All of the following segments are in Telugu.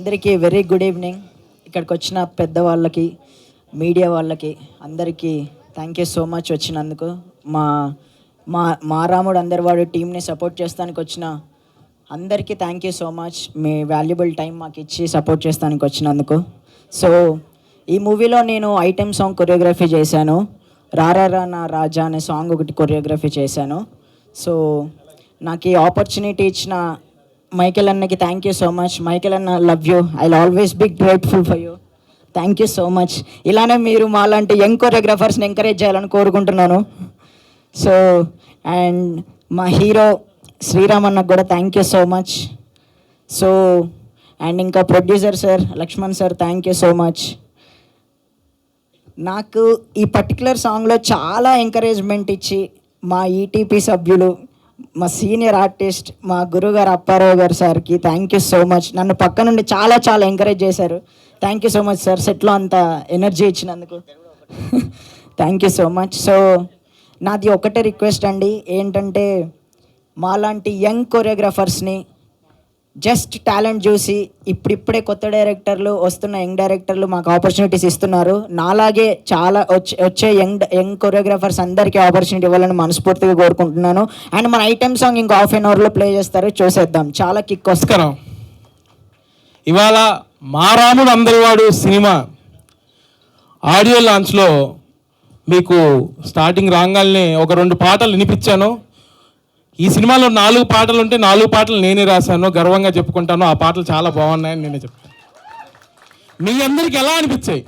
అందరికీ వెరీ గుడ్ ఈవినింగ్. ఇక్కడికి వచ్చిన పెద్దవాళ్ళకి, మీడియా వాళ్ళకి అందరికీ థ్యాంక్ యూ సో మచ్ వచ్చినందుకు. మా మా మా రాముడు అందరివాడు టీంని సపోర్ట్ చేస్తానికి వచ్చిన అందరికీ thank you so much. Me valuable time మాకు ఇచ్చి సపోర్ట్ చేస్తానికి వచ్చినందుకు. సో ఈ మూవీలో నేను ఐటెం సాంగ్ కొరియోగ్రఫీ చేశాను. రారా నా రాజా అనే సాంగ్ ఒకటి కొరియోగ్రఫీ చేశాను. సో నాకు ఈ ఆపర్చునిటీ ఇచ్చిన మైకేల్ అన్నకి thank you so much. Michael అన్న, love you. I will always be grateful for you. Thank you so much. ఇలానే మీరు మాలాంటి యంగ్ కొరియోగ్రాఫర్స్ని ఎంకరేజ్ చేయాలని కోరుకుంటున్నాను. సో అండ్ మా హీరో శ్రీరామ్ అన్నకు కూడా thank you so much. So and ఇంకా producer sir Lakshman sir thank you so much. నాకు ఈ పర్టికులర్ సాంగ్లో చాలా ఎంకరేజ్మెంట్ ఇచ్చి మా ఈటీపీ సభ్యులు, మా సీనియర్ ఆర్టిస్ట్, మా గురుగారు అప్పారావు గారు సార్కి థ్యాంక్ యూ సో మచ్. నన్ను పక్క నుండి చాలా చాలా ఎంకరేజ్ చేశారు. Thank you so much sir, సెట్లో అంత ఎనర్జీ ఇచ్చినందుకు thank you so much. So నాది ఒకటే రిక్వెస్ట్ అండి, ఏంటంటే మాలాంటి యంగ్ కొరియోగ్రాఫర్స్ని జస్ట్ టాలెంట్ చూసి ఇప్పుడిప్పుడే కొత్త డైరెక్టర్లు వస్తున్న యంగ్ డైరెక్టర్లు మాకు ఆపర్చునిటీస్ ఇస్తున్నారు. నాలాగే చాలా వచ్చే యంగ్ కొరియోగ్రాఫర్స్ అందరికీ ఆపర్చునిటీ ఇవ్వాలని మనస్ఫూర్తిగా కోరుకుంటున్నాను. అండ్ మన ఐటెం సాంగ్ ఇంకో హాఫ్ అన్ అవర్లో ప్లే చేస్తారు, చూసేద్దాం. చాలా కిక్ వస్తుంది. ఇవాళ మా రాముడు అందరివాడు సినిమా ఆడియో లాంచ్లో మీకు స్టార్టింగ్ రాగానే ఒక 2 పాటలు వినిపించాను. ఈ సినిమాలో 4 పాటలు ఉంటే 4 పాటలు నేనే రాశాను, గర్వంగా చెప్పుకుంటాను. ఆ పాటలు చాలా బాగున్నాయని నేనే చెప్తాను. మీ అందరికి ఎలా అనిపించాయి?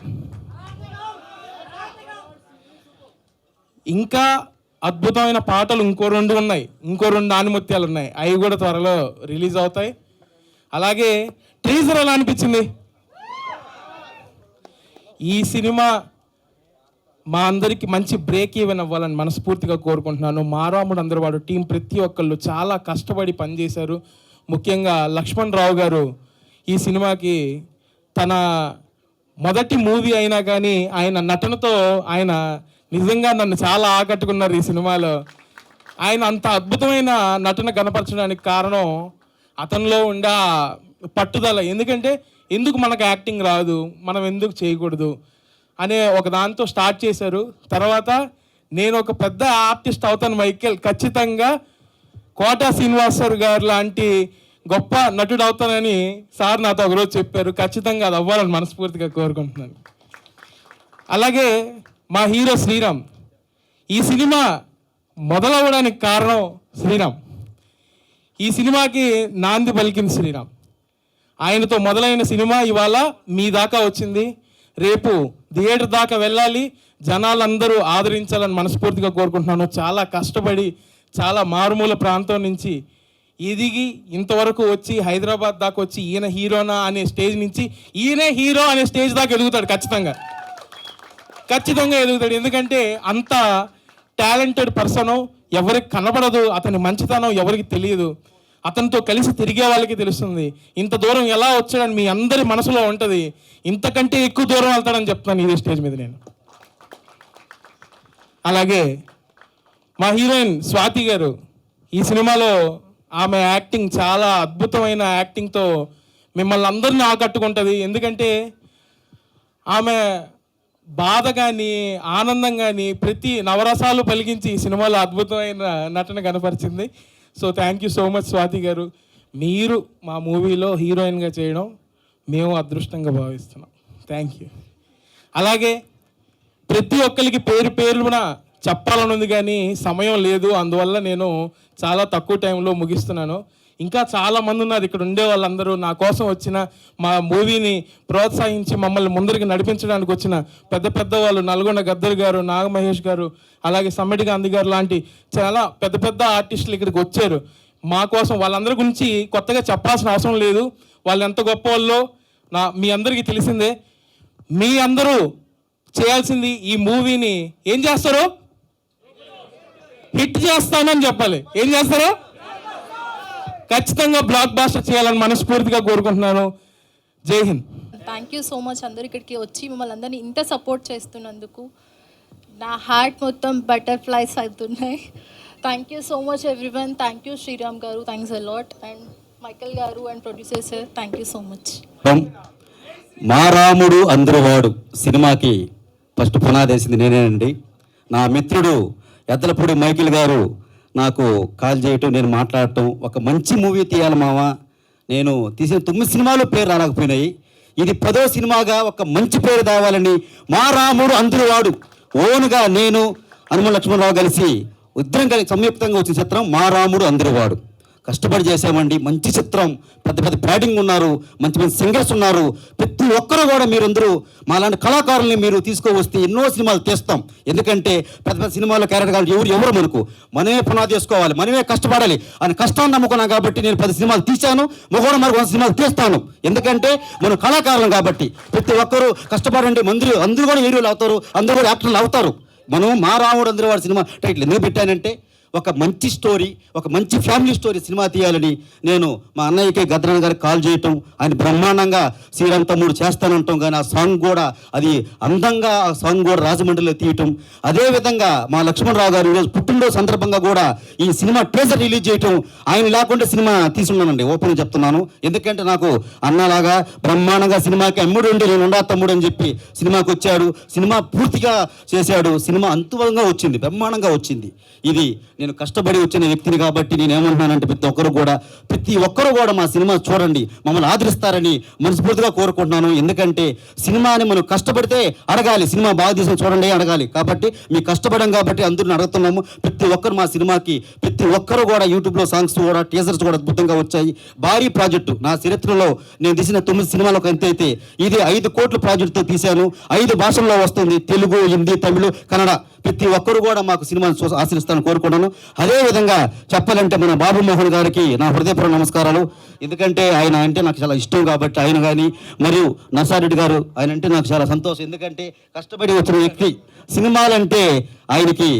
ఇంకా అద్భుతమైన పాటలు ఇంకో 2 ఉన్నాయి, ఇంకో 2 ఆనిముత్యాలు ఉన్నాయి. అవి కూడా త్వరలో రిలీజ్ అవుతాయి. అలాగే టీజర్ ఎలా అనిపించింది? ఈ సినిమా మా అందరికీ మంచి బ్రేక్ ఈవెన్ అవ్వాలని మనస్ఫూర్తిగా కోరుకుంటున్నాను. మా రాముడు అందరివాడు టీం ప్రతి ఒక్కళ్ళు చాలా కష్టపడి పనిచేశారు. ముఖ్యంగా లక్ష్మణ్ రావు గారు ఈ సినిమాకి తన మొదటి మూవీ అయినా కానీ ఆయన నటనతో ఆయన నిజంగా నన్ను చాలా ఆకట్టుకున్నారు. ఈ సినిమాలో ఆయన అంత అద్భుతమైన నటన కనపరచడానికి కారణం అతనిలో ఉండే పట్టుదల. ఎందుకు మనకు యాక్టింగ్ రాదు, మనం ఎందుకు చేయకూడదు అనే ఒక దాంతో స్టార్ట్ చేశారు. తర్వాత నేను ఒక పెద్ద ఆర్టిస్ట్ అవుతాను మైకేల్, ఖచ్చితంగా కోటా శ్రీనివాసర్ గారు లాంటి గొప్ప నటుడు అవుతానని సార్ నాతో ఒకరోజు చెప్పారు. ఖచ్చితంగా అది అవ్వాలని మనస్ఫూర్తిగా కోరుకుంటున్నాను. అలాగే మా హీరో శ్రీరామ్, ఈ సినిమా మొదలవ్వడానికి కారణం శ్రీరామ్. ఈ సినిమాకి నాంది పలికిన శ్రీరామ్. ఆయనతో మొదలైన సినిమా ఇవాళ మీ దాకా వచ్చింది. రేపు థియేటర్ దాకా వెళ్ళాలి, జనాలందరూ ఆదరించాలని మనస్ఫూర్తిగా కోరుకుంటున్నాను. చాలా కష్టపడి చాలా మారుమూల ప్రాంతం నుంచి ఎదిగి ఇంతవరకు వచ్చి హైదరాబాద్ దాకా వచ్చి ఈయన హీరోనా అనే స్టేజ్ నుంచి ఈయనే హీరో అనే స్టేజ్ దాకా ఎదుగుతాడు. ఖచ్చితంగా ఎదుగుతాడు. ఎందుకంటే అంత టాలెంటెడ్ పర్సను, ఎవరికి కనబడదు, అతని మంచితనం ఎవరికి తెలియదు. అతనితో కలిసి తిరిగే వాళ్ళకి తెలుస్తుంది. ఇంత దూరం ఎలా వచ్చాడని మీ అందరి మనసులో ఉంటుంది. ఇంతకంటే ఎక్కువ దూరం వెళ్తాడని చెప్తాను ఇదే స్టేజ్ మీద నేను. అలాగే మా హీరోయిన్ స్వాతి గారు, ఈ సినిమాలో ఆమె యాక్టింగ్ చాలా అద్భుతమైన యాక్టింగ్తో మిమ్మల్ని అందరినీ ఆకట్టుకుంటుంది. ఎందుకంటే ఆమె బాధ కానీ ఆనందం కానీ ప్రతి నవరసాలు పలికించి ఈ సినిమాలో అద్భుతమైన నటన కనపరిచింది. So thank you so much Swathi గారు. మీరు మా మూవీలో హీరోయిన్గా చేయడం మేము అదృష్టంగా భావిస్తున్నాం. Thank you. అలాగే ప్రతి ఒక్కరికి పేరున చెప్పాలని ఉంది కానీ సమయం లేదు, అందువల్ల నేను చాలా తక్కువ టైంలో ముగిస్తున్నాను. ఇంకా చాలామంది ఉన్నారు ఇక్కడ ఉండే వాళ్ళందరూ నా కోసం వచ్చిన, మా మూవీని ప్రోత్సహించి మమ్మల్ని ముందరికి నడిపించడానికి వచ్చిన పెద్ద వాళ్ళు, నల్గొండ గద్దర్ గారు, నాగమహేష్ గారు, అలాగే సమ్మిడి గాంధీ గారు లాంటి చాలా పెద్ద ఆర్టిస్టులు ఇక్కడికి వచ్చారు మా కోసం. వాళ్ళందరి గురించి కొత్తగా చెప్పాల్సిన అవసరం లేదు. వాళ్ళు ఎంత గొప్ప వాళ్ళో మీ అందరికీ తెలిసిందే. మీ అందరూ చేయాల్సింది ఈ మూవీని ఏం చేస్తారు? హిట్ చేస్తానని చెప్పాలి. ఏం చేస్తారు? ఖచ్చితంగా బ్లాక్ బాస్టర్ చేయాలని మనస్ఫూర్తిగా కోరుకుంటున్నాను. జై Hind. Thank you so much అందరు ఇక్కడికి వచ్చి మిమ్మల్ని అందరినీ ఇంత సపోర్ట్ చేస్తున్నందుకు. నా హార్ట్ మొత్తం బటర్ఫ్లైస్ అవుతున్నాయి. Thank you so much everyone. Thank you Sriram గారు, thanks a lot. And Michael గారు and producer sir, thank you so much. మా రాముడు అందరువాడు సినిమాకి ఫస్ట్ పునాదేసింది నేనేనండి. నా మిత్రుడు ఎద్దలపూడి మైకిల్ గారు నాకు కాల్ చేయటం, నేను మాట్లాడటం, ఒక మంచి మూవీ తీయాలి మామ, నేను తీసిన 9 సినిమాలు పేరు రాలేకపోయినాయి, ఇది 10వ సినిమాగా ఒక మంచి పేరు తేవాలని మా రాముడు అందరువాడు ఓనుగా నేను హనుమ లక్ష్మణరావు కలిసి ఇద్దరం కలిసి సంయుక్తంగా వచ్చిన చిత్రం మా రాముడు అందరువాడు. కష్టపడి చేశామండి. మంచి చిత్రం, పెద్ద పెద్ద బ్యాటింగ్ ఉన్నారు, మంచి మంచి సింగర్స్ ఉన్నారు. ప్రతి ఒక్కరు కూడా మీరందరూ మాలాంటి కళాకారుల్ని మీరు తీసుకువస్తే ఎన్నో సినిమాలు తీస్తాం. ఎందుకంటే పెద్ద పెద్ద సినిమాల్లో క్యారెక్టర్ ఎవరు మనకు మనమే పునాది చేసుకోవాలి, మనమే కష్టపడాలి అని కష్టాన్ని నమ్ముకున్నాం కాబట్టి నేను 10 సినిమాలు తీశాను, మొగోడు మరి 100 సినిమాలు తీస్తాను. ఎందుకంటే మనం కళాకారులం కాబట్టి ప్రతి ఒక్కరూ కష్టపడండి. అందరూ కూడా హీరోలు అవుతారు, అందరూ కూడా యాక్టర్లు అవుతారు. మనం మా రాముడు అందరువాడు సినిమా టైటిల్ ఎందుకు పెట్టానంటే ఒక మంచి స్టోరీ, ఒక మంచి ఫ్యామిలీ స్టోరీ సినిమా తీయాలని నేను మా అన్నయ్యకి గద్రన్ గారికి కాల్ చేయటం, ఆయన బ్రహ్మాండంగా శ్రీరామ్ తమ్ముడు చేస్తానంటాం. కానీ ఆ సాంగ్ కూడా అది అందంగా ఆ సాంగ్ కూడా రాజమండ్రిలో తీయటం. అదేవిధంగా మా లక్ష్మణరావు గారు ఈరోజు పుట్టినరోజు సందర్భంగా కూడా ఈ సినిమా ట్రేజర్ రిలీజ్ చేయటం, ఆయన లేకుండా సినిమా తీసుకున్నానండి, ఓపెన్ చెప్తున్నాను. ఎందుకంటే నాకు అన్నలాగా బ్రహ్మాండంగా సినిమాకి అమ్ముడు ఉండి నేను ఉండా తమ్ముడు అని చెప్పి సినిమాకి వచ్చాడు, సినిమా పూర్తిగా చేశాడు, సినిమా అంతువంగా వచ్చింది, బ్రహ్మాండంగా వచ్చింది. ఇది నేను కష్టపడి వచ్చిన వ్యక్తిని కాబట్టి నేను ఏమంటున్నానంటే ప్రతి ఒక్కరు కూడా మా సినిమా చూడండి, మమ్మల్ని ఆదరిస్తారని మనస్ఫూర్తిగా కోరుకుంటున్నాను. ఎందుకంటే సినిమాని మనం కష్టపడితే అడగాలి, సినిమా బాగా తీసిన చూడండి అడగాలి. కాబట్టి మీకు కష్టపడం కాబట్టి అందరిని అడుగుతున్నాము. ప్రతి ఒక్కరు మా సినిమాకి ప్రతి ఒక్కరు కూడా యూట్యూబ్లో సాంగ్స్ కూడా టీజర్స్ కూడా అద్భుతంగా వచ్చాయి. భారీ ప్రాజెక్టు నా చరిత్రలో నేను తీసిన 9 సినిమాలకు ఎంత అయితే ఇది 5 కోట్ల ప్రాజెక్టుతో తీశాను. 5 భాషల్లో వస్తుంది, తెలుగు, హిందీ, తమిళ, కన్నడ. ప్రతి ఒక్కరు కూడా మాకు సినిమాను ఆశీర్స్తాను కోరుకుంటాను. అదేవిధంగా చెప్పాలంటే మన బాబు మోహన్ గారికి నా హృదయపూర్వక నమస్కారాలు. ఎందుకంటే ఆయన అంటే నాకు చాలా ఇష్టం కాబట్టి ఆయన కానీ, మరియు నర్సారెడ్డి గారు ఆయన అంటే నాకు చాలా సంతోషం. ఎందుకంటే కష్టపడి వచ్చిన వ్యక్తి, సినిమాలంటే ఆయనకి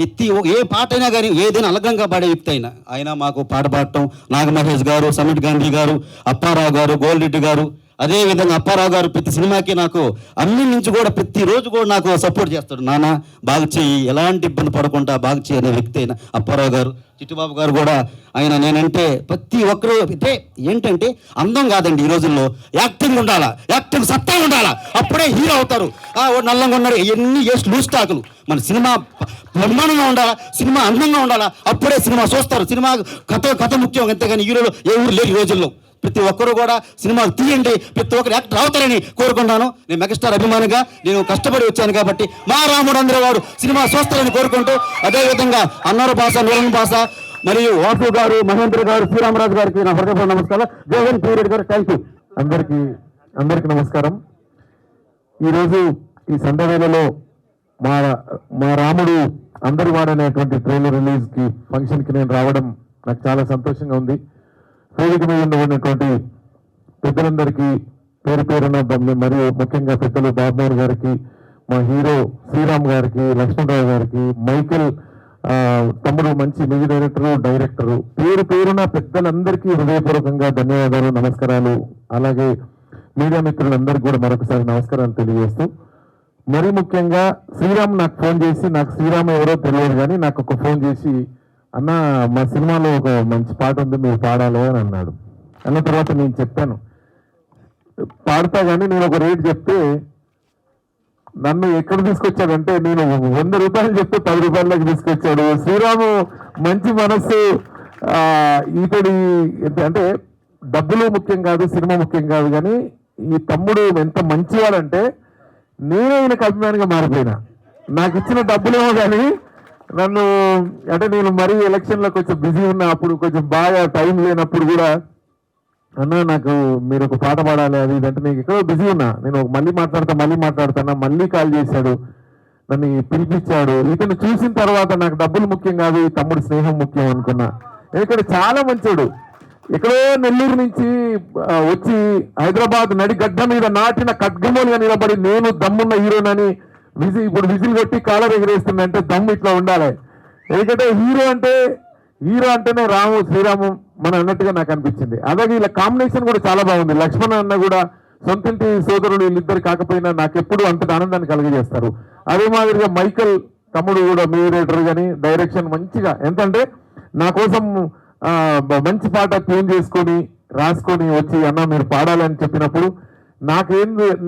ఎత్తి ఏ పాట అయినా కానీ ఏదైనా అలగంగా పాడే వ్యక్తి అయినా ఆయన మాకు పాట పాడటం, నాగమహేష్ గారు, సమీట్ గాంధీ గారు, అప్పారావు గారు, గోల్రెడ్డి గారు, అదేవిధంగా అప్పారావు గారు ప్రతి సినిమాకి నాకు అన్ని నుంచి కూడా ప్రతిరోజు కూడా నాకు సపోర్ట్ చేస్తాడు. నాన్న బాగా చెయ్యి, ఎలాంటి ఇబ్బంది పడకుండా బాగా చేయి అనే వ్యక్తి అయిన అప్పారావు గారు. చిట్టుబాబు గారు కూడా ఆయన నేనంటే ప్రతి ఒక్కరు అంటే ఏంటంటే అందం కాదండి, ఈ రోజుల్లో యాక్టింగ్ ఉండాలా, యాక్టింగ్ సత్తా ఉండాలా, అప్పుడే హీరో అవుతారు. నల్లంగా ఉన్నారు ఎన్ని వేస్ట్ లూజ్ టాకులు. మన సినిమా బ్రహ్మాండంగా ఉండాలా, సినిమా అందంగా ఉండాలా, అప్పుడే సినిమా చూస్తారు. సినిమా కథ ముఖ్యం, అంతేగాని హీరోలు ఏ ఊరు లేరు ఈ రోజుల్లో. ప్రతి ఒక్కరు కూడా సినిమాలు తీయండి, ప్రతి ఒక్కరు యాక్టర్ అవుతారని కోరుకుంటాను. నేను మెగాస్టార్ అభిమానిగా నేను కష్టపడి వచ్చాను కాబట్టి మా రాముడు అందరువాడు సినిమా చూస్తారని కోరుకుంటూ, అదేవిధంగా అన్నార భాష, నూరన్ భాష, మరియు వాసు గారు, మహేంద్ర గారు, శ్రీరామరాజు గారికి నా హృదయపూర్వక నమస్కారం. జగన్ పీరియడ్ గారు థ్యాంక్ యూ. అందరికీ నమస్కారం. ఈరోజు ఈ సందర్భంలో మా రాముడు అందరువాడు అనేటువంటి ట్రైలర్ రిలీజ్కి ఫంక్షన్కి నేను రావడం నాకు చాలా సంతోషంగా ఉంది. వేదిక మీద ఉన్నటువంటి పెద్దలందరికీ పేరు పేరున మరియు ముఖ్యంగా పెద్దలు బాబుమోహన్ గారికి, మా హీరో శ్రీరామ్ గారికి, లక్ష్మణరావు గారికి, మైకేల్ తమ్ముడు మంచి మ్యూజిక్ డైరెక్టరు పేరు పేరున పెద్దలందరికీ హృదయపూర్వకంగా ధన్యవాదాలు, నమస్కారాలు. అలాగే మీడియా మిత్రులందరికీ కూడా మరొకసారి నమస్కారాలు తెలియజేస్తూ, మరీ ముఖ్యంగా శ్రీరామ్ నాకు ఫోన్ చేసి, నాకు శ్రీరామ్ ఎవరో తెలియదు కానీ నాకు ఒక ఫోన్ చేసి, అన్న మా సినిమాలో ఒక మంచి పాట ఉంది మీరు పాడాలి అని అన్నాడు. అన్న తర్వాత నేను చెప్పాను పాడతా, కానీ నేను ఒక రేట్ చెప్తే నన్ను ఎక్కడ తీసుకొచ్చాడంటే నేను 100 రూపాయలు చెప్తే 10 రూపాయలకి తీసుకొచ్చాడు. శ్రీరాము మంచి మనస్సు. ఇతడి అంటే డబ్బులు ముఖ్యం కాదు, సినిమా ముఖ్యం కాదు, కానీ ఈ తమ్ముడు ఎంత మంచివాడంటే నేనే ఈయనకు అభిమానిగా మారిపోయినా. నాకు ఇచ్చిన డబ్బులేమో కానీ నన్ను అంటే నేను మరీ ఎలక్షన్లో కొంచెం బిజీ ఉన్నా, అప్పుడు కొంచెం బాగా టైం లేనప్పుడు కూడా అన్న నాకు మీరు ఒక పాట పాడాలి అది ఇదంటే నేను ఎక్కడో బిజీ ఉన్నా, నేను మళ్ళీ మాట్లాడతాను మళ్ళీ కాల్ చేశాడు, నన్ను పిలిపించాడు. ఇతను చూసిన తర్వాత నాకు డబ్బులు ముఖ్యం కాదు, ఈ తమ్ముడు స్నేహం ముఖ్యం అనుకున్నా. ఎందుకంటే చాలా మంచోడు. ఎక్కడో నెల్లూరు నుంచి వచ్చి హైదరాబాద్ నడిగడ్డ మీద నాటిన ఖడ్గమూలుగా నిలబడి నేను దమ్మున్న హీరోనని ఇప్పుడు విజిల్ కొట్టి కాలర్ ఎగిరేస్తుందంటే దమ్ము ఇట్లా ఉండాలి. ఎందుకంటే హీరో అంటేనే శ్రీరాము మన అన్నట్టుగా నాకు అనిపించింది. అలాగే వీళ్ళ కాంబినేషన్ కూడా చాలా బాగుంది. లక్ష్మణ అన్న కూడా సొంతింటి సోదరుడు, వీళ్ళిద్దరు కాకపోయినా నాకు ఎప్పుడు అంతటి ఆనందాన్ని కలిగజేస్తారు. అదే మాదిరిగా మైకల్ తమ్ముడు కూడా మ్యూజిక్ కానీ డైరెక్షన్ మంచిగా, ఎంతంటే నా కోసం మంచి పాట ట్యూన్ చేసుకొని రాసుకొని వచ్చి అన్న మీరు పాడాలని చెప్పినప్పుడు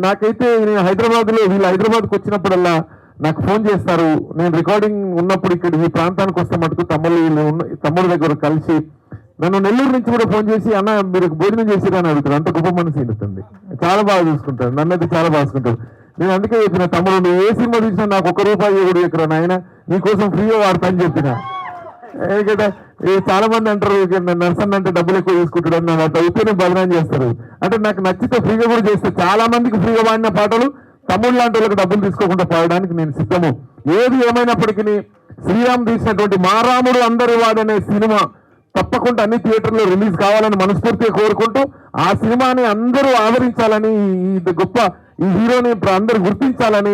నాకైతే నేను హైదరాబాద్లో వీళ్ళు హైదరాబాద్కి వచ్చినప్పుడల్లా నాకు ఫోన్ చేస్తారు. నేను రికార్డింగ్ ఉన్నప్పుడు ఇక్కడ ఈ ప్రాంతానికి వస్తే మటుకు తమ్ముడు దగ్గర కలిసి నన్ను నెల్లూరు నుంచి కూడా ఫోన్ చేసి అన్న మీరు భోజనం చేసిరా అని అడుగుతారు. అంత గొప్ప మనసు ఉంటుంది. చాలా బాగా చూసుకుంటారు, నన్నైతే చాలా బాగా చూసుకుంటారు. నేను అందుకే చెప్పిన తమ్ముడు నువ్వు ఏ సినిమా తీసినా నాకు ₹1 కూడా ఇక్కడ నాయన నీకోసం ఫ్రీగా వాడతా అని చెప్పిన. ఎందుకంటే చాలా మంది అంటారు నర్సన్ అంటే డబ్బులు ఎక్కువ తీసుకుంటాడు అని అట్లా అయితేనే బదనాం చేస్తారు. అంటే నాకు నచ్చితే ఫ్రీగా కూడా చేస్తే చాలా మందికి ఫ్రీగా వాడిన పాటలు తమ్ముడు లాంటి వాళ్ళకి డబ్బులు తీసుకోకుండా పాడడానికి నేను సిద్ధము. ఏది ఏమైనప్పటికీ శ్రీరామ్ తీసినటువంటి మా రాముడు అందరి వాడనే సినిమా తప్పకుండా అన్ని థియేటర్లో రిలీజ్ కావాలని మనస్ఫూర్తిగా కోరుకుంటూ ఆ సినిమాని అందరూ ఆదరించాలని ఈ గొప్ప ఈ హీరోని అందరూ గుర్తించాలని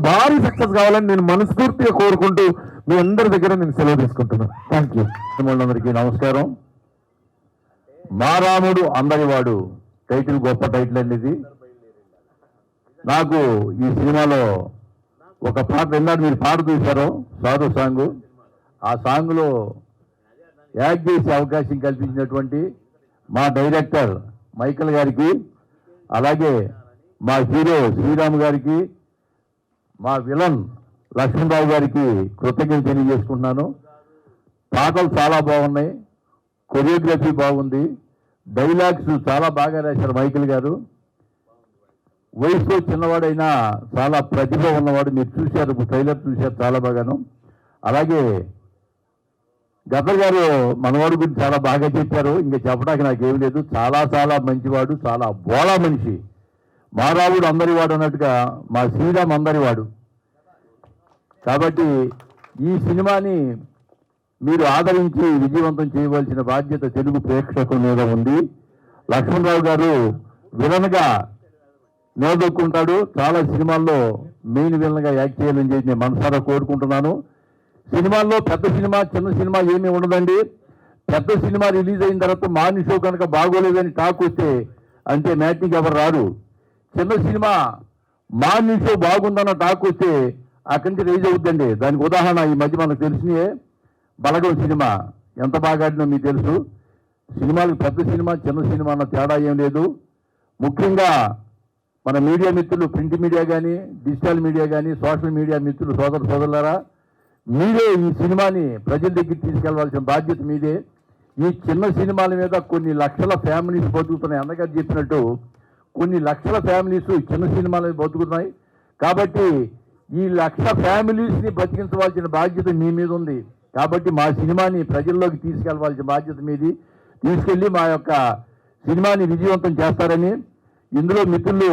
భారీ సక్సెస్ కావాలని నేను మనస్ఫూర్తిగా కోరుకుంటూ మీ అందరి దగ్గర నేను సెలవు తీసుకుంటున్నాను. Thank you. అందరికీ నమస్కారం. మా రాముడు అందరివాడు టైటిల్ గొప్ప టైటిల్ అండి ఇది. నాకు ఈ సినిమాలో ఒక పాట విన్నారు, మీరు పాట చూశారు సాధు సాంగ్. ఆ సాంగ్లో యాక్ట్ చేసే అవకాశం కల్పించినటువంటి మా డైరెక్టర్ మైకల్ గారికి, అలాగే మా హీరో శ్రీరామ్ గారికి, మా విలన్ లక్ష్మణరావు గారికి కృతజ్ఞతలు తెలియజేసుకుంటున్నాను. పాటలు చాలా బాగున్నాయి, కొరియోగ్రఫీ బాగుంది, డైలాగ్స్ చాలా బాగా రాశారు మైకిల్ గారు. వయసులో చిన్నవాడైనా చాలా ప్రతిభ ఉన్నవాడు. మీరు చూశారు, ట్రైలర్ చూశారు చాలా బాగాను. అలాగే గద్దర్ గారు మనవాడు గురించి చాలా బాగా చెప్పారు, ఇంకా చెప్పడానికి నాకేం లేదు. చాలా చాలా మంచివాడు, చాలా బోళా మనిషి. మా రాముడు అందరివాడు అన్నట్టుగా మా శ్రీరామ్ అందరివాడు. కాబట్టి ఈ సినిమాని మీరు ఆదరించి విజయవంతం చేయవలసిన బాధ్యత తెలుగు ప్రేక్షకుల మీద ఉంది. లక్ష్మణరావు గారు విలన్గా నిలదొక్కుంటాడు. చాలా సినిమాల్లో మెయిన్ విలన్గా యాక్ట్ చేయాలని చెప్పి నేను మనసారా కోరుకుంటున్నాను. సినిమాల్లో పెద్ద సినిమా చిన్న సినిమా ఏమీ ఉండదండి. పెద్ద సినిమా రిలీజ్ అయిన తర్వాత మార్నింగ్ షో కనుక బాగోలేదని టాక్ వస్తే అంతే, మ్యాట్నికి ఎవరు రారు. చిన్న సినిమా మార్నింగ్ షో బాగుందన్న టాక్ వస్తే అక్కడి నుంచి రైజ్ అవుతుందండి. దానికి ఉదాహరణ ఈ మధ్య మనకు తెలిసినయే బలగం సినిమా ఎంత బాగా ఆడినో మీకు తెలుసు. సినిమాలకు పెద్ద సినిమా చిన్న సినిమా అన్న తేడా ఏం లేదు. ముఖ్యంగా మన మీడియా మిత్రులు, ప్రింట్ మీడియా కానీ డిజిటల్ మీడియా కానీ సోషల్ మీడియా మిత్రులు సోదరులారా, మీరే ఈ సినిమాని ప్రజల దగ్గరికి తీసుకెళ్లవలసిన బాధ్యత మీదే. ఈ చిన్న సినిమాల మీద కొన్ని లక్షల ఫ్యామిలీస్ బతుకుతున్నాయి. అన్నగారు చెప్పినట్టు కొన్ని లక్షల ఫ్యామిలీస్ చిన్న సినిమాల మీద బతుకుతున్నాయి. కాబట్టి ఈ లక్ష ఫ్యామిలీస్ని బతికించవలసిన బాధ్యత మీ మీద ఉంది. కాబట్టి మా సినిమాని ప్రజల్లోకి తీసుకెళ్లవలసిన బాధ్యత మీది. తీసుకెళ్ళి మా యొక్క సినిమాని విజయవంతం చేస్తారని, ఇందులో మిత్రులు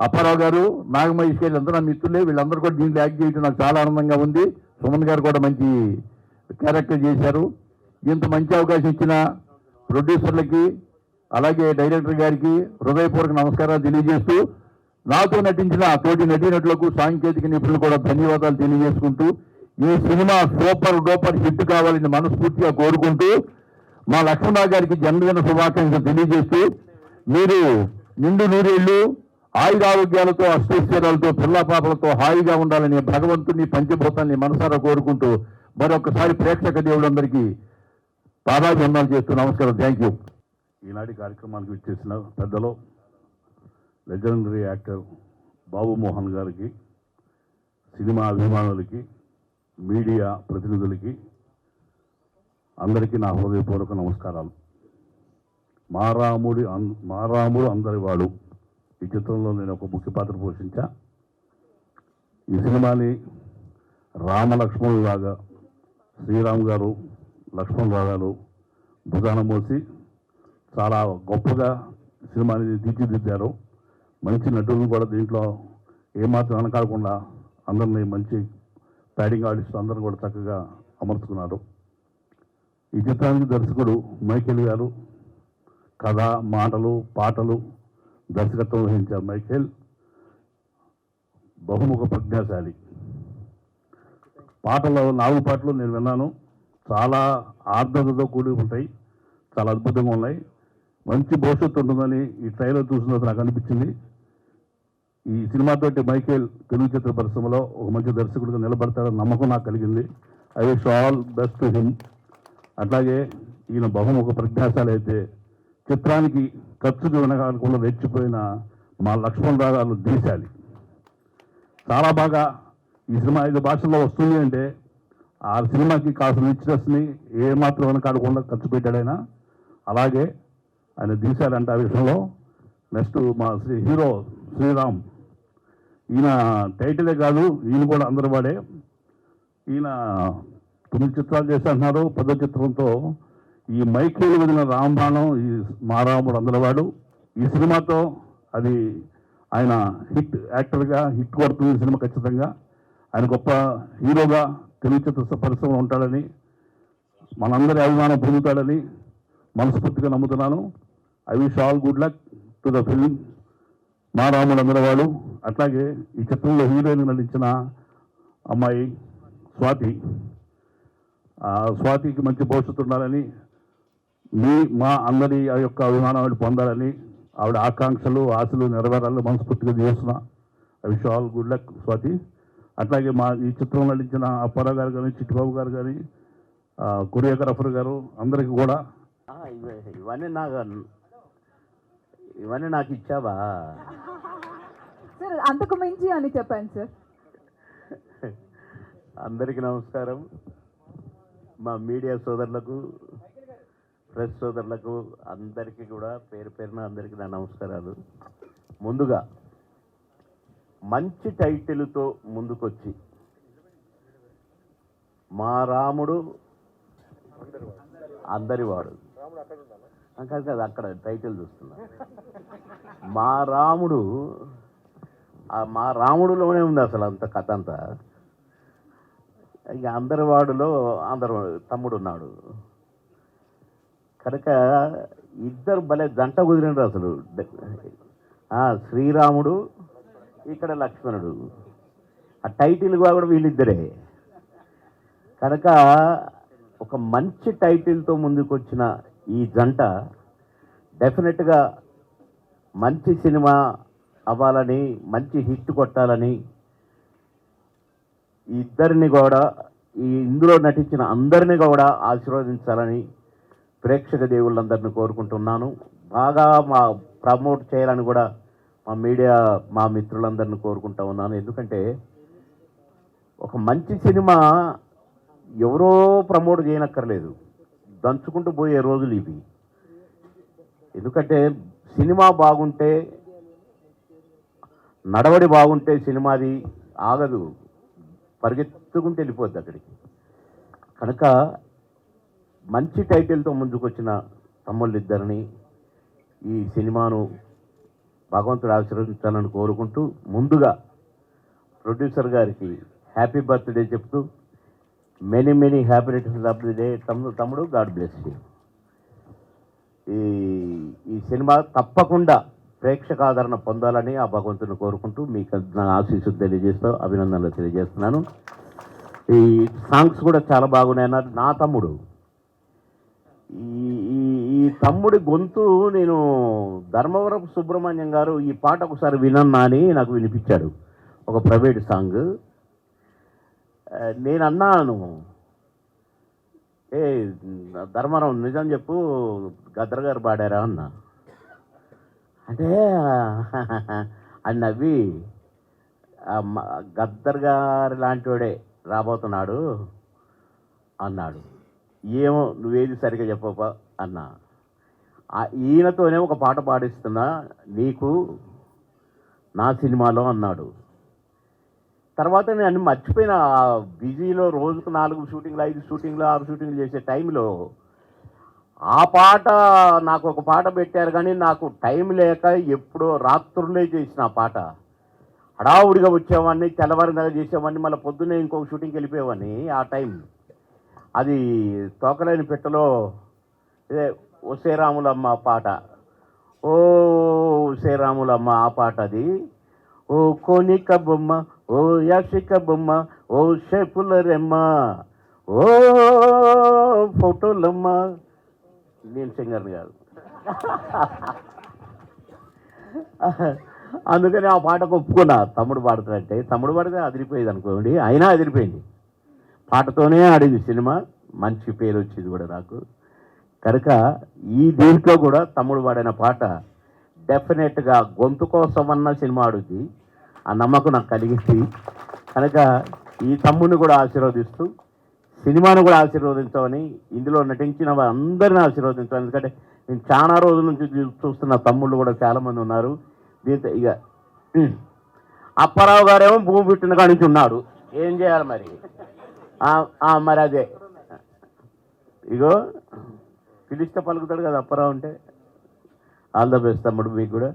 అప్పారావు గారు, నాగమహేష్ గారు అందరూ నా మిత్రులే. వీళ్ళందరూ కూడా దీంట్లో యాక్ట్ చేయడం నాకు చాలా ఆనందంగా ఉంది. సుమన్ గారు కూడా మంచి క్యారెక్టర్ చేశారు. ఇంత మంచి అవకాశం ఇచ్చిన ప్రొడ్యూసర్లకి అలాగే డైరెక్టర్ గారికి హృదయపూర్వక నమస్కారాలు తెలియజేస్తూ, నాతో నటించిన తోటి నటీనటులకు సాంకేతిక నిపుణులు కూడా ధన్యవాదాలు తెలియజేసుకుంటూ, ఈ సినిమా సూపర్ డూపర్ హిట్ కావాలని మనస్ఫూర్తిగా కోరుకుంటూ, మా లక్ష్మణరావు గారికి జన్మదిన శుభాకాంక్షలు తెలియజేస్తూ, మీరు నిండు నూరేళ్లు ఆయురారోగ్యాలతో అష్టైశ్వర్యాలతో పిల్లాపాపలతో హాయిగా ఉండాలని భగవంతుని పంచభూతాన్ని మనసారా కోరుకుంటూ మరొకసారి ప్రేక్షక దేవులందరికీ పాదాభివందనాలు చేస్తూ నమస్కారం. Thank you. ఈనాటి కార్యక్రమానికి విచ్చేసిన పెద్దలు లెజెండరీ యాక్టర్ బాబు మోహన్ గారికి, సినిమా అభిమానులకి, మీడియా ప్రతినిధులకి అందరికీ నా హృదయపూర్వక నమస్కారాలు. మారాముడు అందరివాడు ఈ చిత్రంలో నేను ఒక ముఖ్య పాత్ర పోషించా. ఈ సినిమాని రామలక్ష్మణులాగా శ్రీరామ్ గారు, లక్ష్మణరావు గారు భుజాన మోసి చాలా గొప్పగా సినిమాని తీర్చిదిద్దారు. మంచి నటులను కూడా దీంట్లో ఏమాత్రం వెనకాడకుండా అందరినీ మంచి ప్యాడింగ్ ఆర్టిస్ట్ అందరూ కూడా చక్కగా అమర్చుకున్నారు. ఈ చిత్రానికి దర్శకుడు మైకేల్ గారు కథ, మాటలు, పాటలు, దర్శకత్వం వహించారు. మైకేల్ బహుముఖ ప్రజ్ఞాశాలి. పాటలు 4 పాటలు నేను విన్నాను, చాలా ఆర్ద్రతతో కూడి ఉంటాయి, చాలా అద్భుతంగా ఉన్నాయి. మంచి భవిష్యత్తు ఉంటుందని ఈ ట్రైలర్ చూసిన తర్వాత నాకు అనిపించింది. ఈ సినిమాతోటి మైకేల్ తెలుగు చిత్ర పరిశ్రమలో ఒక మంచి దర్శకుడిగా నిలబడతాడని నమ్మకం నాకు కలిగింది. I wish all best to him. అట్లాగే ఈయన బహుముఖ ప్రజ్ఞాశాలి అయితే చిత్రానికి ఖర్చుకు వెనకాలకుండా రెచ్చిపోయిన మా లక్ష్మణ్ రావు దీశాలి. చాలా బాగా ఈ సినిమా 5 భాషల్లో వస్తుంది అంటే ఆ సినిమాకి కాసిన రిచ్నెస్ని ఏమాత్రం వెనకాడకుండా ఖర్చు పెట్టాడైనా. అలాగే ఆయన దీశాలంటే ఆ విషయంలో. నెక్స్ట్ మా హీరో శ్రీరామ్, ఈయన టైటిలే కాదు, ఈయన కూడా అందరి వాడే. ఈయన 9 చిత్రాలు చేస్తున్నారు. 10వ చిత్రంతో ఈ మైకేలు వదిలిన రాంబాణం, ఈ మా రాముడు అందరివాడు, ఈ సినిమాతో అది ఆయన హిట్ యాక్టర్గా హిట్ కొడుతుంది సినిమా ఖచ్చితంగా. ఆయన గొప్ప హీరోగా తెలుగు చిత్ర పరిశ్రమలో ఉంటాడని, మనందరి అభిమానం పొందుతాడని మనస్ఫూర్తిగా నమ్ముతున్నాను. I wish all good luck to the film మా రాముడు అందరివాడు. అట్లాగే ఈ చిత్రంలో హీరోయిన్ నటించిన అమ్మాయి స్వాతి, స్వాతికి మంచి భవిష్యత్తు ఉండాలని, మా అందరి ఆ యొక్క అభిమానాన్ని పొందాలని, ఆవిడ ఆకాంక్షలు ఆశలు నెరవేరాలని మనస్ఫూర్తిగా చేస్తున్నా. I wish all good luck Swathi. అట్లాగే మా ఈ చిత్రంలో నటించిన అప్పారావు గారు కానీ, చిట్టిబాబు గారు కానీ, కొరియోగ్రాఫర్ గారు అందరికీ కూడా ఇవన్నీ నాకు ఇచ్చావా సార్? అంతకు మించి అని చెప్పాను సార్. అందరికీ నమస్కారం. మా మీడియా సోదరులకు, ప్రెస్ సోదరులకు అందరికీ కూడా పేరు పేరున అందరికీ నా నమస్కారాలు. ముందుగా మంచి టైటిల్తో ముందుకొచ్చి మా రాముడు అందరివాడు కాదు, అక్కడ టైటిల్ చూస్తున్నా. మా రాముడు, మా రాముడులోనే ఉంది అసలు అంత కథ అంతా. ఇక అందరి వాడులో అందరు తమ్ముడు ఉన్నాడు కనుక ఇద్దరు భలే జంట కుదిరినారు అసలు. శ్రీరాముడు, ఇక్కడ లక్ష్మణుడు, ఆ టైటిల్ కూడా వీళ్ళిద్దరే కనుక ఒక మంచి టైటిల్తో ముందుకొచ్చిన ఈ జంట డెఫినెట్గా మంచి సినిమా అవ్వాలని, మంచి హిట్ కొట్టాలని, ఈ ఇద్దరిని కూడా, ఈ ఇందులో నటించిన అందరినీ కూడా ఆశీర్వదించాలని ప్రేక్షక దేవుళ్ళందరినీ కోరుకుంటున్నాను. బాగా ప్రమోట్ చేయాలని కూడా మా మీడియా మా మిత్రులందరినీ కోరుకుంటా ఉన్నాను. ఎందుకంటే ఒక మంచి సినిమా ఎవరో ప్రమోట్ చేయనక్కర్లేదు, దంచుకుంటూ పోయే రోజులు ఇవి. ఎందుకంటే సినిమా బాగుంటే, నడవడి బాగుంటే సినిమాది ఆగదు, పరిగెత్తుకుంటూ వెళ్ళిపోద్ది అక్కడికి. కనుక మంచి టైటిల్తో ముందుకొచ్చిన తమ్ముళ్ళిద్దరిని, ఈ సినిమాను భగవంతుడు ఆశీర్వదించాలని కోరుకుంటూ, ముందుగా ప్రొడ్యూసర్ గారికి హ్యాపీ బర్త్డే చెప్తూ, many many happy returns of the day తమ్ముడు, గాడ్ బ్లెస్ యూ. ఈ సినిమా తప్పకుండా ప్రేక్షక ఆదరణ పొందాలని ఆ భగవంతుని కోరుకుంటూ మీకు నా ఆశీస్సులు తెలియజేస్తూ అభినందనలు తెలియజేస్తున్నాను. ఈ సాంగ్స్ కూడా చాలా బాగున్నాయన్నారు. నా తమ్ముడు, ఈ తమ్ముడి గొంతు నేను ధర్మవరపు సుబ్రహ్మణ్యం గారు ఈ పాట ఒకసారి వినన్నా అని నాకు వినిపించాడు, ఒక ప్రైవేట్ సాంగ్. నేను అన్నాను, ధర్మవరం నిజం చెప్పు, గద్దర్ గారు పాడారా అన్నా. అంటే అని నవ్వి, గద్దర్ గారు లాంటి వాడే రాబోతున్నాడు అన్నాడు. ఏమో నువ్వేది సరిగ్గా చెప్పపా అన్నా. ఈయనతోనే ఒక పాట పాడిస్తున్నా నీకు నా సినిమాలో అన్నాడు. తర్వాత నేను అన్ని మర్చిపోయిన, బిజీలో రోజుకు 4 షూటింగ్లు 5 షూటింగ్లు 6 షూటింగ్లు చేసే టైంలో ఆ పాట నాకు ఒక పాట పెట్టారు, కానీ నాకు టైం లేక ఎప్పుడో రాత్రులే చేసిన ఆ పాట. హడావుడిగా వచ్చేవాడిని, తెల్లవారిదాకా చేసేవాడిని, మళ్ళీ పొద్దున్నే ఇంకొక షూటింగ్కి వెళ్ళిపోయేవాడిని. ఆ టైం అది తోకలేని పెట్టలో ఇదే ఓ శ్రీరాములమ్మ పాట, ఓ శ్రీరాములమ్మ ఆ పాట అది. ఓ కోనిక బొమ్మ, ఓ యాషిక బొమ్మ, ఓ షేపుల రెమ్మ, ఓ ఫోటోలమ్మ. నేను సింగర్ని కాదు. అందుకని ఆ పాటకు ఒప్పుకున్నా. తమ్ముడు పాడుతున్నట్టే, తమ్ముడు పాడితే అదిరిపోయేది అనుకోండి, అయినా అదిరిపోయింది. పాటతోనే ఆడింది సినిమా, మంచి పేరు వచ్చింది కూడా నాకు. కనుక ఈ దీంట్లో కూడా తమ్ముడు పాడిన పాట డెఫినెట్గా గొంతు కోసమన్న సినిమా ఆడుద్ది, ఆ నమ్మకం నాకు కలిగింది. కనుక ఈ తమ్ముడిని కూడా ఆశీర్వదిస్తూ సినిమాను కూడా ఆశీర్వదించమని, ఇందులో నటించిన అందరిని ఆశీర్వదించాలి. ఎందుకంటే నేను చాలా రోజుల నుంచి చూస్తున్న తమ్ముళ్ళు కూడా చాలామంది ఉన్నారు. దీంతో ఇక అప్పారావు గారేమో భూమి పుట్టిన కాడి నుంచి ఉన్నాడు, ఏం చేయాలి మరి? మరి అదే ఇగో పిలిస్తే పలుకుతాడు కదా అప్పారావు అంటే. ఆల్ ద బెస్ట్ తమ్ముడు, మీకు కూడా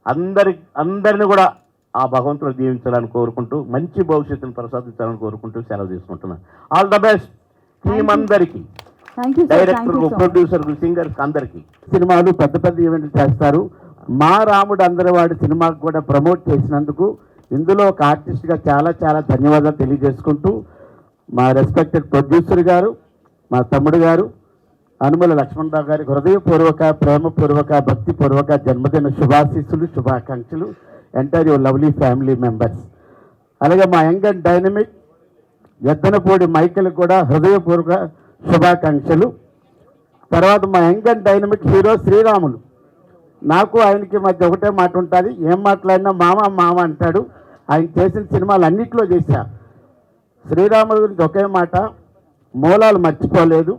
అందరిని కూడా ఆ భగవంతుడు దీవించాలని కోరుకుంటూ మంచి భవిష్యత్తును ప్రసాదించాలని కోరుకుంటూ సెలవు తీసుకుంటున్నాను. ఆల్ ద బెస్ట్ టీం అందరికీ, thank you sir, thank director, you so producer, singers అందరికీ. సినిమాలు పెద్ద పెద్ద ఈవెంట్లు చేస్తారు. మా రాముడు అందరివాడు సినిమాకు కూడా ప్రమోట్ చేసినందుకు ఇందులో ఒక ఆర్టిస్ట్గా చాలా చాలా ధన్యవాదాలు తెలియజేసుకుంటూ, మా రెస్పెక్టెడ్ ప్రొడ్యూసర్ గారు, మా తమ్ముడు గారు అనుమల లక్ష్మణరావు గారికి హృదయపూర్వక, ప్రేమపూర్వక, భక్తిపూర్వక జన్మదిన శుభాశీస్సులు, శుభాకాంక్షలు. Entire your lovely family members. అలాగే మా young and dynamic Yaddanapudi Michael కూడా హృదయపూర్వక శుభాకాంక్షలు. తర్వాత మా young and dynamic hero Sriramulu, నాకు ఆయనకి మధ్య ఒకటే మాట ఉంటుంది, ఏం మాట్లాడినా మామ మామ అంటాడు. ఆయన చేసిన సినిమాలు అన్నిట్లో చేశా. శ్రీరాములు గురించి ఒకే మాట, మూలాలు మర్చిపోలేదు.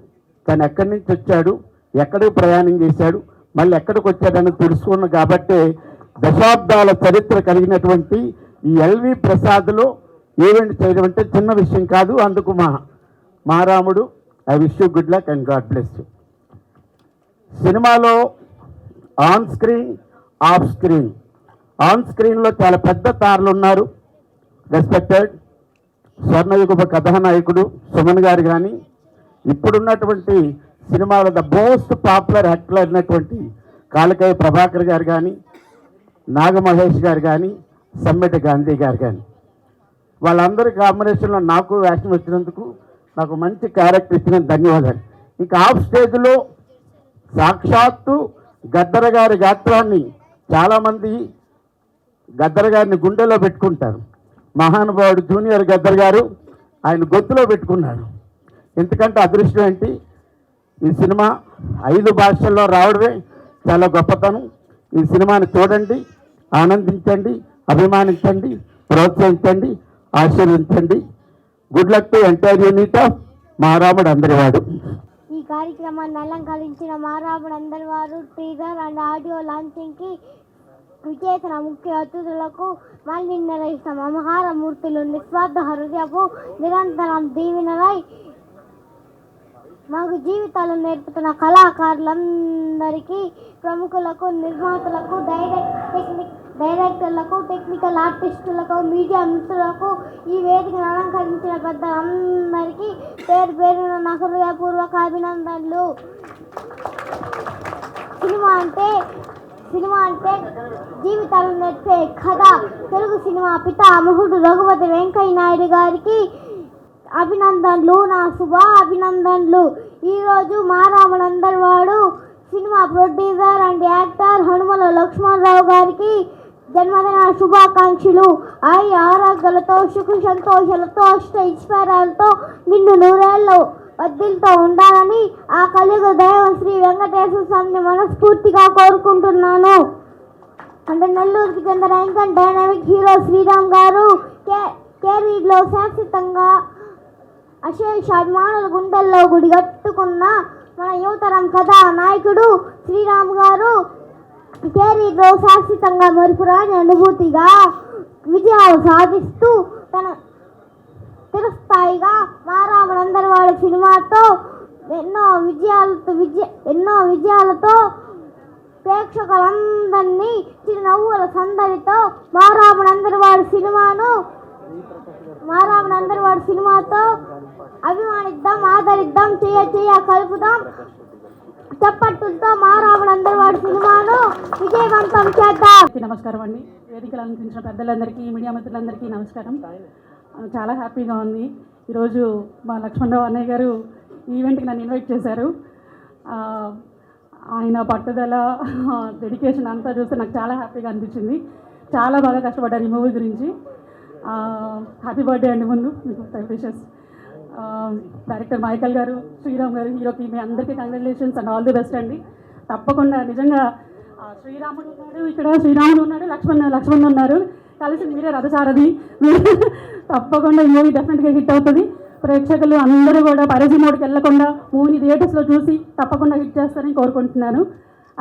తను ఎక్కడి నుంచి వచ్చాడు, ఎక్కడికి ప్రయాణం చేశాడు, మళ్ళీ ఎక్కడికి వచ్చాడని తెలుసుకున్నాను. కాబట్టి దశాబ్దాల చరిత్ర కలిగినటువంటి ఈ ఎల్వి ప్రసాద్లో ఈవెంట్ చేయడం అంటే చిన్న విషయం కాదు. అందుకు మా రాముడు I wish you good luck and God bless you. సినిమాలో on screen, off screen. On స్క్రీన్లో చాలా పెద్ద తారలు ఉన్నారు. రెస్పెక్టెడ్ స్వర్ణయుగ కథానాయకుడు సుమన్ గారు కానీ, ఇప్పుడున్నటువంటి సినిమాలో ద మోస్ట్ పాపులర్ యాక్టర్ అయినటువంటి కాళకాయ ప్రభాకర్ గారు కానీ, నాగమహేష్ గారు కానీ, సమ్మెటి గాంధీ గారు కానీ, వాళ్ళందరి కాంబినేషన్లో నాకు వేషం వచ్చినందుకు, నాకు మంచి క్యారెక్టర్ ఇచ్చిన ధన్యవాదాలు. ఇంకా ఆఫ్ స్టేజ్లో సాక్షాత్తు గద్దర గారి గాత్రాన్ని చాలామంది గద్దర గారిని గుండెలో పెట్టుకుంటారు. మహానుభావుడు జూనియర్ గద్దర్ గారు ఆయన గొంతులో పెట్టుకున్నాడు. ఎందుకంటే అదృష్టం ఏంటి, ఈ సినిమా 5 భాషల్లో రావడమే చాలా గొప్పతనం. ఈ సినిమాని చూడండి, ఆనందించండి, అభిమానించండి, ప్రోత్సహించండి, ఆశీర్వదించండి. Good luck to entire unit of మా రాముడు అందరివాడు. ఈ కార్యక్రమాన్ని అలంకరించిన మా రాముడు అందరివారు టీజర్ అండ్ ఆడియో లాంచింగ్కి విచేసిన ముఖ్య అతిథులకు మళ్ళీ నిర్వహిస్తాం మమహార మూర్తులు నిస్వార్థ హృదయపు నిరంతరం దీవెనలై మాకు జీవితాలు నేర్పుతున్న కళాకారులందరికీ, ప్రముఖులకు, నిర్మాతలకు, డైరెక్టర్లకు, టెక్నికల్ ఆర్టిస్టులకు, మీడియా మిత్రులకు, ఈ వేదికను అలంకరించిన పెద్దలందరికీ పేరు పేరున నా హృదయపూర్వక అభినందనలు. సినిమా అంటే జీవితాలు నేర్పే కథ. తెలుగు సినిమా పితామహుడు రఘుపతి వెంకయ్య నాయుడు గారికి అభినందనలు, నా అభినందనలు. ఈరోజు మా రాముడు అందరివాడు సినిమా producer and actor Hanumala Lakshmanarao గారికి జన్మదిన శుభాకాంక్షలు. ఆరోగ్యాలతో, సుఖ సంతోషాలతో, అష్ట ఐశ్వర్యాలతో నిన్ను 100 ఏళ్ళు వద్దిలతో ఉండాలని ఆ కలియుగ దైవం శ్రీ వెంకటేశ్వర స్వామిని మనస్ఫూర్తిగా కోరుకుంటున్నాను. అంటే నెల్లూరుకి చెందిన young and dynamic hero Sriram గారు కెరీర్లో శాశ్వతంగా అశేష అభిమానుల గుండెల్లో గుడిగట్టుకున్న మన యువతరం కథానాయకుడు శ్రీరామ్ గారు కెరీర్లో శాశ్వతంగా మరుపురాని అనుభూతిగా విజయాలు సాధిస్తూ తన చిరస్థాయిగా మా రాముడు అందరివాడు సినిమాతో ఎన్నో విజయాలతో ప్రేక్షకులందరినీ చిరునవ్వుల సందడితో మా రాముడు అందరివాడు సినిమాతో అభిమానిద్దాం, ఆదరిద్దాం, చేయ కలుపుదాం. చప్పట్టులతో మా రాముడు అందరివాడు సినిమాను విజయవంతం చేద్దాం. నమస్కారం అండి. వేదికలు అలంకరించిన పెద్దలందరికీ, మీడియా మిత్రులందరికీ నమస్కారం. చాలా హ్యాపీగా ఉంది. ఈరోజు మా లక్ష్మణరావు అన్నయ్య గారు ఈవెంట్కి నన్ను ఇన్వైట్ చేశారు. ఆయన పట్టుదల, డెడికేషన్ అంతా చూస్తే నాకు చాలా హ్యాపీగా అనిపించింది. చాలా బాగా కష్టపడ్డారు ఈ మూవీ గురించి. హ్యాపీ బర్త్డే అండి ముందు మీకు విషెస్. డైరెక్టర్ మైకల్ గారు, శ్రీరామ్ గారు, హీరోకి మీ అందరికీ congratulations and all the best అండి. తప్పకుండా నిజంగా శ్రీరాముడు ఉన్నాడు ఇక్కడ, శ్రీరాముడు ఉన్నాడు, లక్ష్మణ్ ఉన్నారు, కలిసి మీరే రథసారథి. తప్పకుండా ఈ మూవీ డెఫినెట్గా హిట్ అవుతుంది. ప్రేక్షకులు అందరూ కూడా పైరసీ మోడ్కి వెళ్లకుండా మూవీని థియేటర్స్లో చూసి తప్పకుండా హిట్ చేస్తారని కోరుకుంటున్నాను.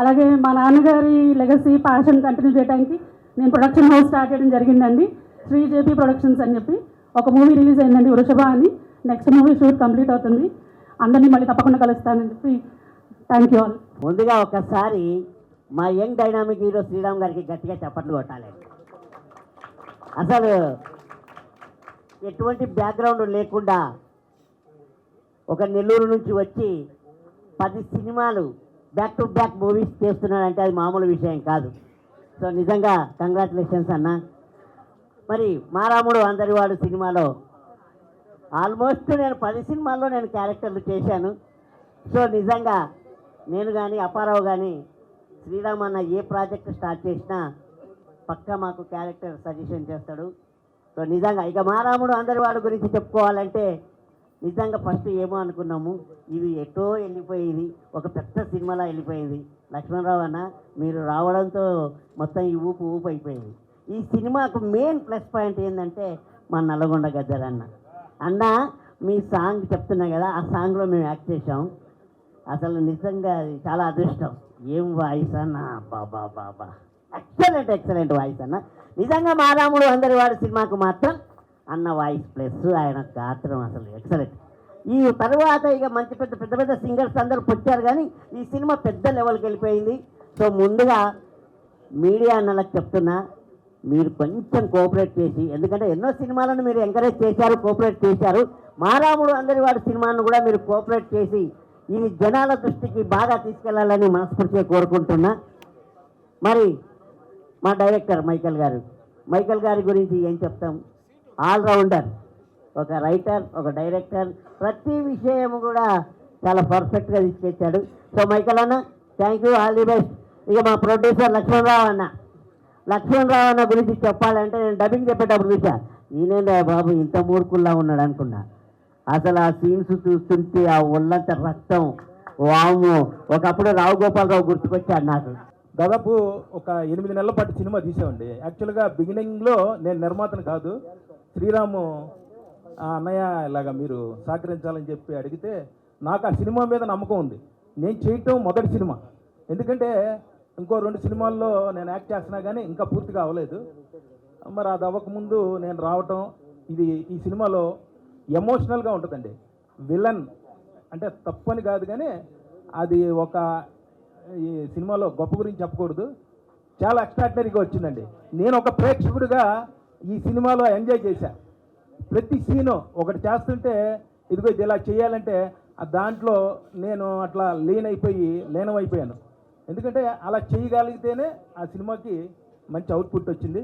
అలాగే మా నాన్నగారి లెగసీ ప్యాషన్ కంటిన్యూ చేయడానికి నేను ప్రొడక్షన్ హౌస్ స్టార్ట్ చేయడం జరిగిందండి. శ్రీ జేపీ ప్రొడక్షన్స్ అని చెప్పి ఒక మూవీ రిలీజ్ అయిందండి, వృషభ అని. నెక్స్ట్ మూవీ షూట్ కంప్లీట్ అవుతుంది. అందరినీ మళ్ళీ తప్పకుండా కలుస్తానని చెప్పి థ్యాంక్ యూ ఆల్. ముందుగా ఒకసారి మా యంగ్ డైనామిక్ హీరో శ్రీరామ్ గారికి గట్టిగా చప్పట్లు కొట్టాలి. అసలు ఎటువంటి బ్యాక్గ్రౌండ్ లేకుండా ఒక నెల్లూరు నుంచి వచ్చి 10 సినిమాలు బ్యాక్ టు బ్యాక్ మూవీస్ చేస్తున్నాడంటే అది మామూలు విషయం కాదు. సో నిజంగా కంగ్రాచులేషన్స్ అన్న. మరి మా రాముడు అందరివాడు సినిమాలో ఆల్మోస్ట్ నేను 10 సినిమాల్లో నేను క్యారెక్టర్లు చేశాను. సో నిజంగా నేను కానీ అప్పారావు కానీ శ్రీరామ్ అన్న ఏ ప్రాజెక్ట్ స్టార్ట్ చేసినా పక్కా మాకు క్యారెక్టర్ సజెషన్ చేస్తాడు. సో నిజంగా ఇక మా రాముడు అందరి వాడి గురించి చెప్పుకోవాలంటే నిజంగా ఫస్ట్ ఏమో అనుకున్నాము, ఇది ఎటో వెళ్ళిపోయింది, ఒక పెద్ద సినిమాలా వెళ్ళిపోయింది. లక్ష్మణరావు అన్న మీరు రావడంతో మొత్తం ఈ ఊపు అయిపోయింది. ఈ సినిమాకు మెయిన్ ప్లస్ పాయింట్ ఏంటంటే మా నల్లగొండ గద్దర్ అన్న మీ సాంగ్ చెప్తున్నా కదా, ఆ సాంగ్లో మేము యాక్ట్ చేసాం. అసలు నిజంగా అది చాలా అదృష్టం. ఏం వాయిస్ అన్న, బాబా బాబా ఎక్సలెంట్ వాయిస్ అన్న. నిజంగా మా రాముడు అందరి వాడి సినిమాకు మాత్రం అన్న వాయిస్ ప్లస్ ఆయన గాత్రం అసలు ఎక్సలెంట్. ఈ తర్వాత ఇక మంచి పెద్ద సింగర్స్ అందరూ పుట్టారు, కానీ ఈ సినిమా పెద్ద లెవెల్కి వెళ్ళిపోయింది. సో ముందుగా మీడియా అన్నలకు చెప్తున్నా, మీరు కొంచెం కోఆపరేట్ చేసి, ఎందుకంటే ఎన్నో సినిమాలను మీరు ఎంకరేజ్ చేశారు, కోఆపరేట్ చేశారు. మా రాముడు అందరి వాడి సినిమాను కూడా మీరు కోఆపరేట్ చేసి ఇది జనాల దృష్టికి బాగా తీసుకెళ్లాలని మనస్ఫూర్తిగా కోరుకుంటున్నా. మరి మా డైరెక్టర్ మైకల్ గారి గురించి ఏం చెప్తాం, ఆల్రౌండర్, ఒక రైటర్, ఒక డైరెక్టర్, ప్రతి విషయం కూడా చాలా పర్ఫెక్ట్గా తీసుకొచ్చాడు. సో మైకల్ అన్న thank you, all the best. ఇక మా ప్రొడ్యూసర్ లక్ష్మణరావు అన్న గురించి చెప్పాలంటే నేను డబ్బింగ్ చెప్పేటప్పుడు చూసా, ఈయనేందా బాబు ఇంత మూర్ఖుల్లా ఉన్నాడు అనుకున్నా. అసలు ఆ సీన్స్ చూస్తుంటే ఆ ఒళ్ళంత రక్తం, వాము, ఒకప్పుడు రావు గోపాలరావు గుర్తుకొచ్చాడు నాకు. దాదాపు ఒక 8 నెలల పాటు సినిమా తీసామండి. యాక్చువల్గా బిగినింగ్లో నేను నిర్మాతను కాదు, శ్రీరాము అన్నయ్య ఇలాగా మీరు సహకరించాలని చెప్పి అడిగితే నాకు ఆ సినిమా మీద నమ్మకం ఉంది. నేను చేయటం మొదటి సినిమా, ఎందుకంటే ఇంకో 2 సినిమాల్లో నేను యాక్ట్ చేస్తున్నా కానీ ఇంకా పూర్తిగా అవ్వలేదు. మరి అది అవ్వకముందు నేను రావటం, ఈ సినిమాలో ఎమోషనల్గా ఉంటుందండి. విలన్ అంటే తప్పని కాదు, కానీ అది ఒక ఈ సినిమాలో గొప్ప గురించి చెప్పకూడదు, చాలా ఎక్స్ట్రాడినరీగా వచ్చిందండి. నేను ఒక ప్రేక్షకుడిగా ఈ సినిమాలో ఎంజాయ్ చేశా. ప్రతి సీను ఒకటి చేస్తుంటే ఇదిగో ఇది ఇలా చేయాలంటే దాంట్లో నేను అట్లా లీనమైపోయాను. ఎందుకంటే అలా చేయగలిగితేనే ఆ సినిమాకి మంచి అవుట్పుట్ వచ్చింది.